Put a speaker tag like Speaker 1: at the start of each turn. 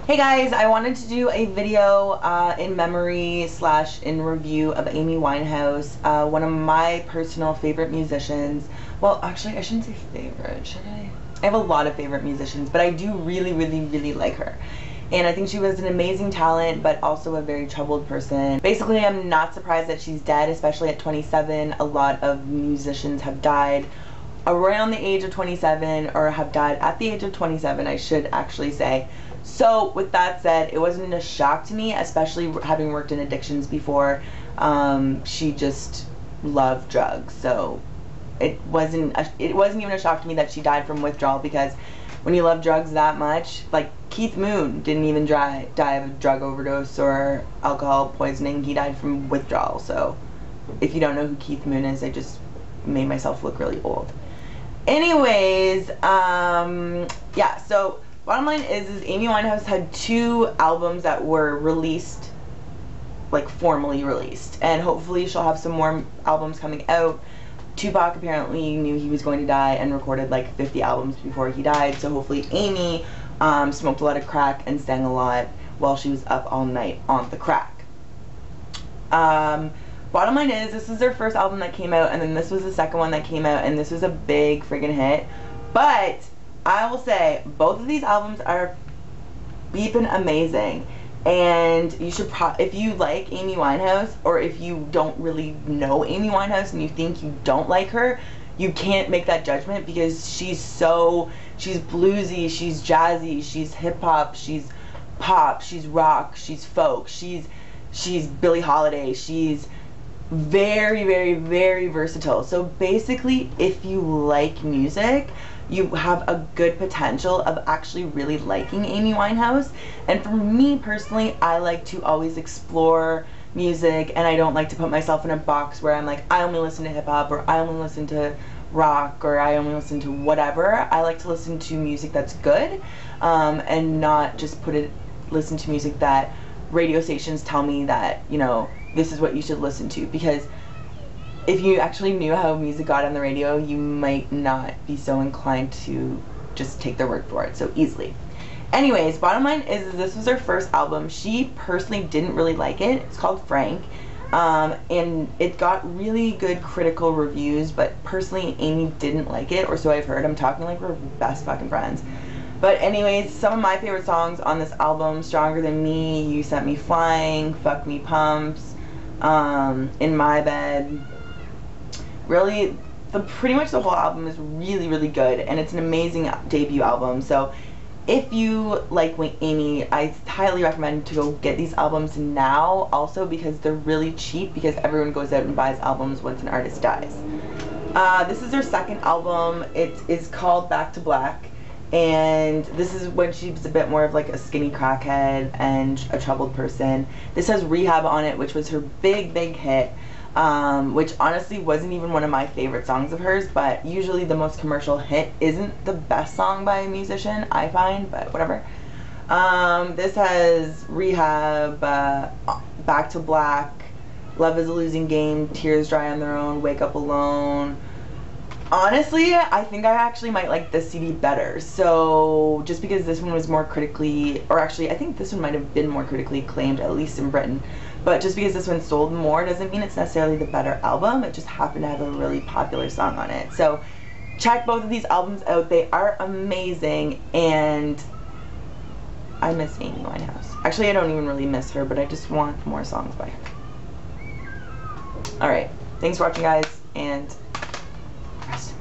Speaker 1: Hey guys, I wanted to do a video in memory / in review of Amy Winehouse, one of my personal favorite musicians. Well, actually, I shouldn't say favorite, should I? I have a lot of favorite musicians, but I do really like her. And I think she was an amazing talent, but also a very troubled person. Basically, I'm not surprised that she's dead, especially at 27. A lot of musicians have died around the age of 27, or have died at the age of 27, I should actually say. So with that said, it wasn't a shock to me, especially having worked in addictions before. She just loved drugs, so it wasn't even a shock to me that she died from withdrawal, because when you love drugs that much, like Keith Moon didn't even die of a drug overdose or alcohol poisoning. He died from withdrawal. So if you don't know who Keith Moon is, I just made myself look really old. Anyways, yeah, so bottom line is Amy Winehouse had 2 albums that were released, like formally released, and hopefully she'll have some more albums coming out. Tupac apparently knew he was going to die and recorded like 50 albums before he died, so hopefully Amy smoked a lot of crack and sang a lot while she was up all night on the crack. Bottom line is, this is their first album that came out, and then this was the second one that came out, and this was a big friggin' hit. But I will say, both of these albums are beepin' amazing, and you should if you like Amy Winehouse, or if you don't really know Amy Winehouse and you think you don't like her, you can't make that judgment, because she's bluesy, she's jazzy, she's hip-hop, she's pop, she's rock, she's folk, she's Billie Holiday, she's very versatile. So basically, if you like music, you have a good potential of actually really liking Amy Winehouse. And for me personally, I like to always explore music, and I don't like to put myself in a box where I'm like, I only listen to hip-hop, or I only listen to rock, or I only listen to whatever. I like to listen to music that's good, and not just listen to music that radio stations tell me that, you know, this is what you should listen to. Because if you actually knew how music got on the radio, you might not be so inclined to just take their word for it so easily. Anyways, bottom line is this was her first album. She personally didn't really like it. It's called Frank, and it got really good critical reviews, but personally Amy didn't like it, or so I've heard. I'm talking like we're best fucking friends. But anyways, some of my favorite songs on this album: Stronger Than Me, You Sent Me Flying, Fuck Me Pumps, In My Bed. Really, pretty much the whole album is really good, and it's an amazing debut album. So if you like Amy, I highly recommend to go get these albums now, also because they're really cheap, because everyone goes out and buys albums once an artist dies. This is her second album. It is called Back to Black, and this is when she was a bit more of like a skinny crackhead and a troubled person. This has Rehab on it, which was her big hit, which honestly wasn't even one of my favorite songs of hers, but usually the most commercial hit isn't the best song by a musician, I find, but whatever. This has Rehab, Back to Black, Love Is a Losing Game, Tears Dry on Their Own, Wake Up Alone. Honestly, I think I actually might like this CD better. So just because this one was more critically, or actually I think this one might have been more critically acclaimed, at least in Britain, but just because this one sold more doesn't mean it's necessarily the better album. It just happened to have a really popular song on it. So check both of these albums out. They are amazing, and I miss Amy Winehouse. Actually, I don't even really miss her, but I just want more songs by her. Alright, thanks for watching, guys, and rest in peace.